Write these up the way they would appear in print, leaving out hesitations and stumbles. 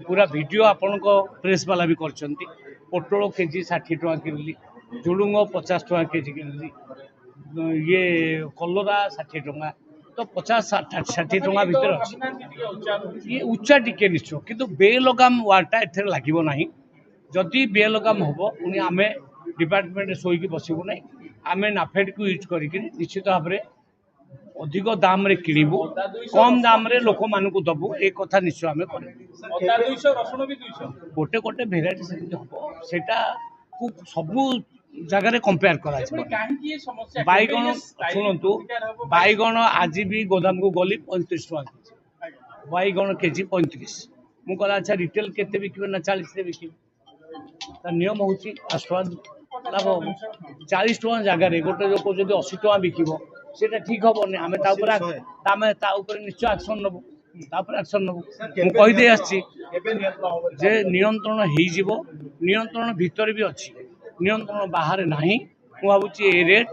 पूरा वीडियो आपण प्रेस वाला भी कर पोटल केजी 60 टका किणली झुडुंग 50 टका केजी किणली ये कलरा 60 टका तो 50-60 टका भितर अच्छी ये उच्चा टिके निश्चय किंतु बेलगाम वार्डटा एथे लगे ना जदि बेलगाम हम पुणी आम डिपार्टमेंट शोक बसबू ना आम नाफेड को यूज करके निश्चित भाव में अधिक दाम रे किणबू कम दाम रे लोक मान दबू ए कथा निश्चय आम गोटे गोटे भेराइटी से हम सेटा सबू जगह कंपेयर कर बैगण शुणु बैगण आज भी गोदाम को गली 35 टका केजी बैगण केजी 35 मुझे कहला अच्छा रिटेल केते बिकबे ना 40 रे बिकबे नियम हूँ 5 टका लाभ 40 टका जगह गोटे लोक जब 80 टका बिकब सेटा ठीक हेनी आम निश्चय एक्शन नबू एक्शन नबू मुझे आसी नियंत्रण हो नियंत्रण भितर भी अच्छी नियंत्रण बाहर ना मु भावी ए रेट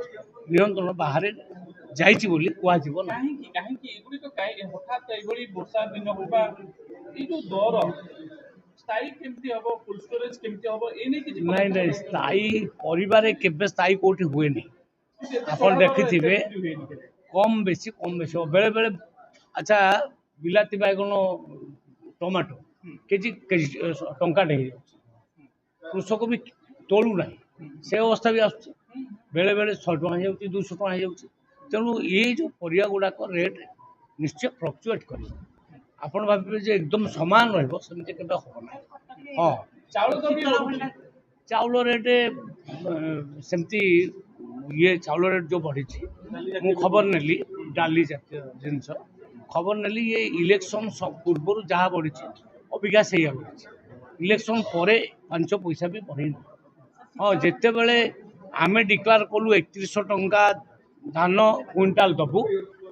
नियंत्रण बाहर जाइए बोली कहना नहीं स्थायी परिवार केबे स्थायी कोठी हुए नहीं आप देखि कम बेसी बेले बेले अच्छा बिलाती बैगण टमाटो केजी टंका कृषक भी तोलू ना से अवस्था भी आस बेले बेले 100 टका हो 200 टका हो तेणु ये जो परिया गुड़ाक रेट निश्चय फ्लक्चुएट कर आपण भावे एकदम सामान रमती के हाँ चाउल रेट सेमती ये चाउल रेट जो बढ़ी मु खबर नेली डाली जातीय जिनस खबर नेली ये इलेक्शन पूर्व जहाँ बढ़ी अबिका से बढ़ी इलेक्शन पर 5 पैसा भी बढ़ी हाँ जिते बड़े आम डिक्लेयर कलु 3100 टंका धान क्विंटाल दबू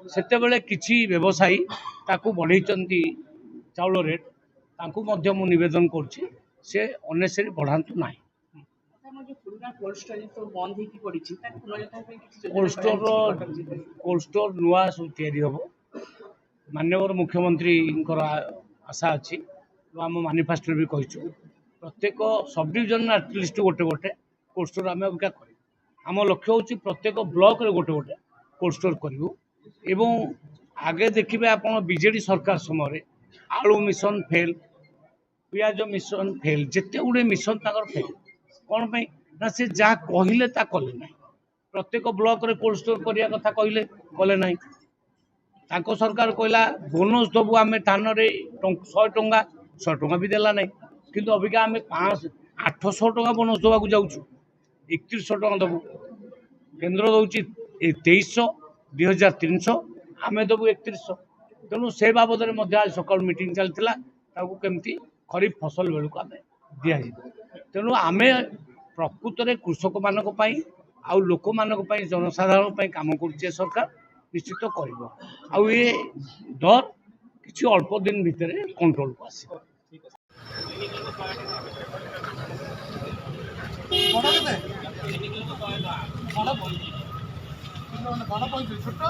सेते बड़े किछि व्यवसायी ताकू बढ़ई चाउल रेट ताकू मध्य मु निवेदन करछि से अनेसरी बढ़ातु ना कोल्ड स्टोर नुआ सब हम माननीय मुख्यमंत्री आशा अच्छी आम मानिफेस्टो भी कही प्रत्येक सब डिविजन एटलिस्ट गोटे गोटे कोल्ड स्टोर आम अबिका कर आम लक्ष्य हूँ प्रत्येक ब्लॉक रे गोटे गोटे कोल्ड स्टोर करूँ एवं आगे देखिए आप बीजेडी सरकार समय आलू मिशन फेल पियाज मिशन फेल जिते गुड़े मिशन फेल कौन पाई ना से जहाँ कहले कले ना प्रत्येक ब्लॉक रे कोल्ड स्टोर करने कथा कहले कले ना ताको सरकार कहला बोनस दबू आम धान 100 टका भी देला ना किंतु अबिका आम 800 टका बोनस दबा जाऊँ 3100 टका दबू केन्द्र दौर 2300 2300 आम दबू 3100 तेणु से बाबद में सकाल मीटिंग चलता केमती खरीफ फसल बेलू आम दि तेणु आम प्रकृत में कृषक मानक आउ लोक मानक जनसाधारण काम कर सरकार निश्चित कर ये दर किसी अल्प दिन भितर कंट्रोल को आस छोटा